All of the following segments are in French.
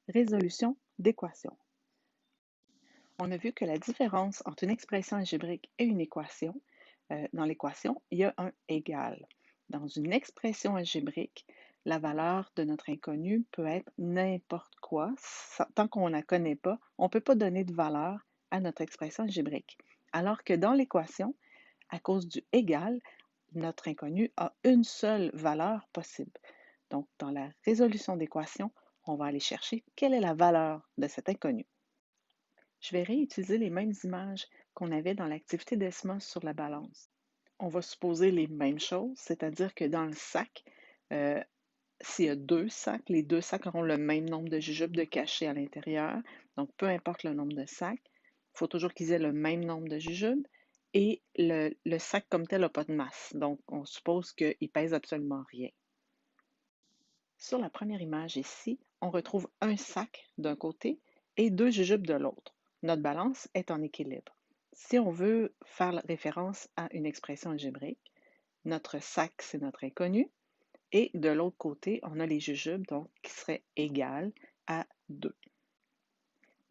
Résolution d'équation. On a vu que la différence entre une expression algébrique et une équation, dans l'équation, il y a un égal. Dans une expression algébrique, la valeur de notre inconnu peut être n'importe quoi. Tant qu'on ne la connaît pas, on ne peut pas donner de valeur à notre expression algébrique. Alors que dans l'équation, à cause du égal, notre inconnu a une seule valeur possible. Donc, dans la résolution d'équation, on va aller chercher quelle est la valeur de cet inconnu. Je vais réutiliser les mêmes images qu'on avait dans l'activité d'ESMA sur la balance. On va supposer les mêmes choses, c'est-à-dire que dans le sac, euh, s'il y a deux sacs, les deux sacs auront le même nombre de jujubes de cachés à l'intérieur. Donc, peu importe le nombre de sacs, il faut toujours qu'ils aient le même nombre de jujubes et le sac comme tel n'a pas de masse. Donc, on suppose qu'il pèse absolument rien. Sur la première image ici, on retrouve un sac d'un côté et deux jujubes de l'autre. Notre balance est en équilibre. Si on veut faire référence à une expression algébrique, notre sac, c'est notre inconnu, et de l'autre côté, on a les jujubes donc, qui seraient égales à 2.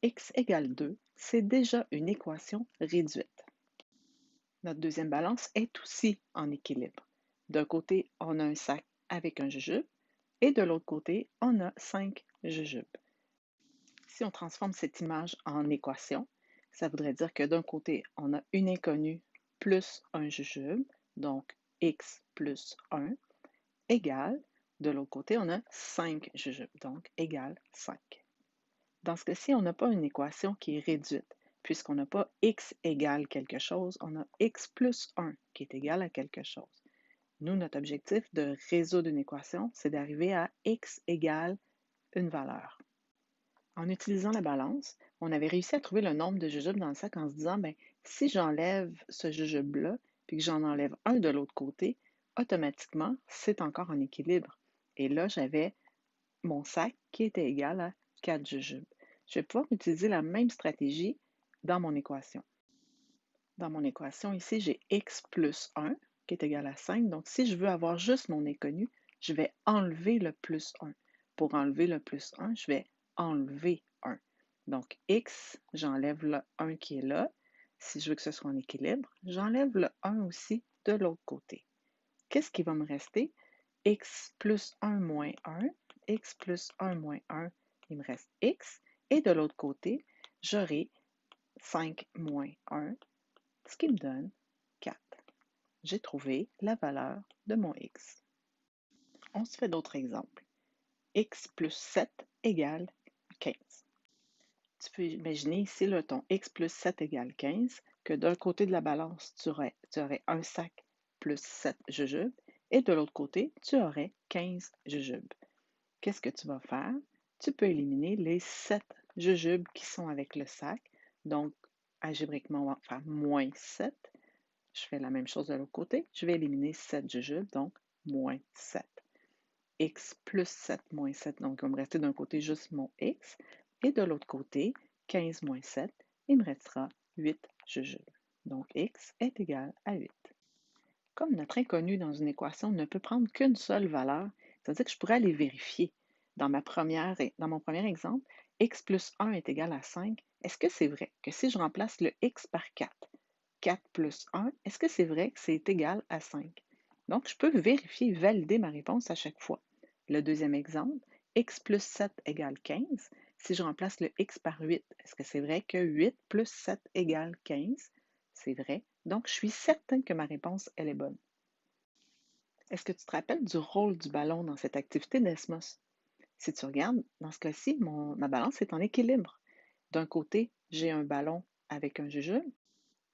X égale 2, c'est déjà une équation réduite. Notre deuxième balance est aussi en équilibre. D'un côté, on a un sac avec un jujube, et de l'autre côté, on a 5 jujubes. Si on transforme cette image en équation, ça voudrait dire que d'un côté, on a une inconnue plus un jujube, donc x plus 1, égale, de l'autre côté, on a 5 jujubes, donc égale 5. Dans ce cas-ci, on n'a pas une équation qui est réduite, puisqu'on n'a pas x égale quelque chose, on a x plus 1 qui est égal à quelque chose. Nous, notre objectif de résoudre une équation, c'est d'arriver à x égale une valeur. En utilisant la balance, on avait réussi à trouver le nombre de jujubes dans le sac en se disant, ben, si j'enlève ce jujube-là, puis que j'en enlève un de l'autre côté, automatiquement, c'est encore en équilibre. Et là, j'avais mon sac qui était égal à 4 jujubes. Je vais pouvoir utiliser la même stratégie dans mon équation. Dans mon équation, ici, j'ai x plus 1 qui est égal à 5. Donc, si je veux avoir juste mon inconnu, je vais enlever le plus 1. Pour enlever le plus 1, je vais enlever 1. Donc, x, j'enlève le 1 qui est là. Si je veux que ce soit en équilibre, j'enlève le 1 aussi de l'autre côté. Qu'est-ce qui va me rester? X plus 1 moins 1. X plus 1 moins 1, il me reste x. Et de l'autre côté, j'aurai 5 moins 1, ce qui me donne 4. J'ai trouvé la valeur de mon x. On se fait d'autres exemples. X plus 7 égale 15. Tu peux imaginer ici là, ton x plus 7 égale 15, que d'un côté de la balance, tu aurais un sac plus 7 jujubes, et de l'autre côté, tu aurais 15 jujubes. Qu'est-ce que tu vas faire? Tu peux éliminer les 7 jujubes qui sont avec le sac. Donc, algébriquement, on va faire moins 7. Je fais la même chose de l'autre côté. Je vais éliminer 7 jujubes, donc moins 7. X plus 7 moins 7, donc il va me rester d'un côté juste mon X. Et de l'autre côté, 15 moins 7, il me restera 8 jujubes. Donc X est égal à 8. Comme notre inconnu dans une équation ne peut prendre qu'une seule valeur, ça veut dire que je pourrais aller vérifier. Dans mon premier exemple, x plus 1 est égal à 5. Est-ce que c'est vrai que si je remplace le x par 4, 4 plus 1, est-ce que c'est vrai que c'est égal à 5? Donc, je peux vérifier, valider ma réponse à chaque fois. Le deuxième exemple, x plus 7 égale 15. Si je remplace le x par 8, est-ce que c'est vrai que 8 plus 7 égale 15? C'est vrai. Donc, je suis certain que ma réponse, elle est bonne. Est-ce que tu te rappelles du rôle du ballon dans cette activité d'Esmos? Si tu regardes, dans ce cas-ci, ma balance est en équilibre. D'un côté, j'ai un ballon avec un jujube,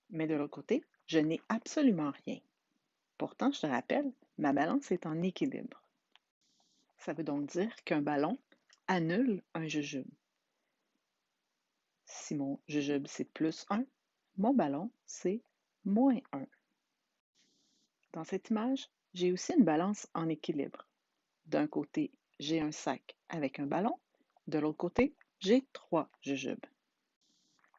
mais de l'autre côté, je n'ai absolument rien. Pourtant, je te rappelle, ma balance est en équilibre. Ça veut donc dire qu'un ballon annule un jujube. Si mon jujube c'est plus 1, mon ballon c'est moins 1. Dans cette image, j'ai aussi une balance en équilibre. D'un côté, j'ai un sac avec un ballon. De l'autre côté, j'ai 3 jujubes.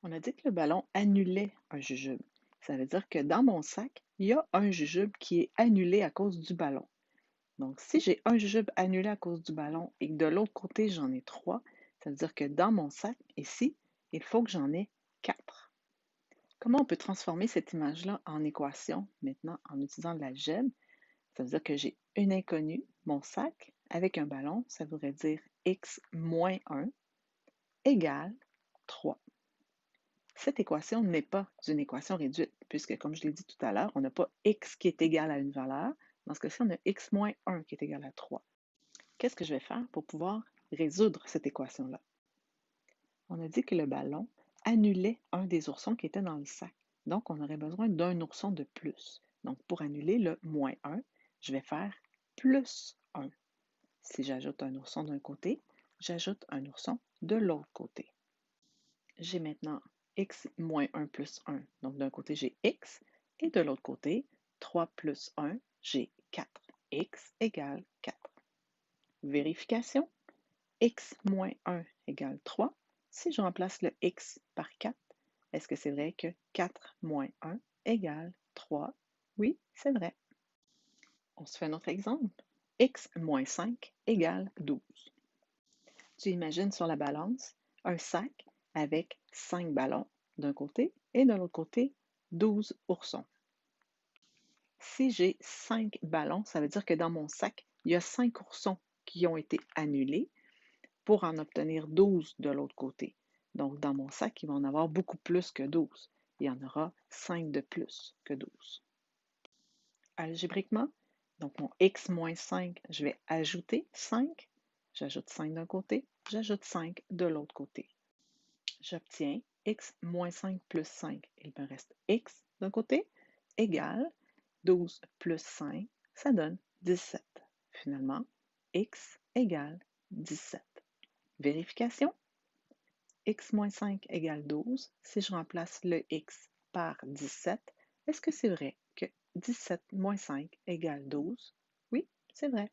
On a dit que le ballon annulait un jujube. Ça veut dire que dans mon sac, il y a un jujube qui est annulé à cause du ballon. Donc, si j'ai un jujube annulé à cause du ballon et que de l'autre côté, j'en ai 3, Ça veut dire que dans mon sac, ici, il faut que j'en ai 4. Comment on peut transformer cette image-là en équation maintenant en utilisant de l'algèbre? Ça veut dire que j'ai une inconnue, mon sac, avec un ballon, ça voudrait dire x moins 1 égale 3. Cette équation n'est pas une équation réduite, puisque, comme je l'ai dit tout à l'heure, on n'a pas x qui est égal à une valeur. Dans ce cas-ci, on a x moins 1 qui est égal à 3. Qu'est-ce que je vais faire pour pouvoir résoudre cette équation-là? On a dit que le ballon annulait un des oursons qui était dans le sac. Donc, on aurait besoin d'un ourson de plus. Donc, pour annuler le moins 1, je vais faire plus 1. Si j'ajoute un ourson d'un côté, j'ajoute un ourson de l'autre côté. J'ai maintenant x moins 1 plus 1. Donc, d'un côté, j'ai x, et de l'autre côté, 3 plus 1, j'ai 4. X égale 4. Vérification. X moins 1 égale 3. Si je remplace le x par 4, est-ce que c'est vrai que 4 moins 1 égale 3? Oui, c'est vrai. On se fait un autre exemple. X moins 5 égale 12. Tu imagines sur la balance un sac avec 5 ballons d'un côté et de l'autre côté 12 oursons. Si j'ai 5 ballons, ça veut dire que dans mon sac, il y a 5 oursons qui ont été annulés pour en obtenir 12 de l'autre côté. Donc, dans mon sac, il va en avoir beaucoup plus que 12. Il y en aura 5 de plus que 12. Algébriquement, donc mon x moins 5, je vais ajouter 5. J'ajoute 5 d'un côté, j'ajoute 5 de l'autre côté. J'obtiens x moins 5 plus 5. Il me reste x d'un côté égale 12 plus 5, ça donne 17. Finalement, x égale 17. Vérification. X moins 5 égale 12. Si je remplace le x par 17, est-ce que c'est vrai que 17 moins 5 égale 12? Oui, c'est vrai.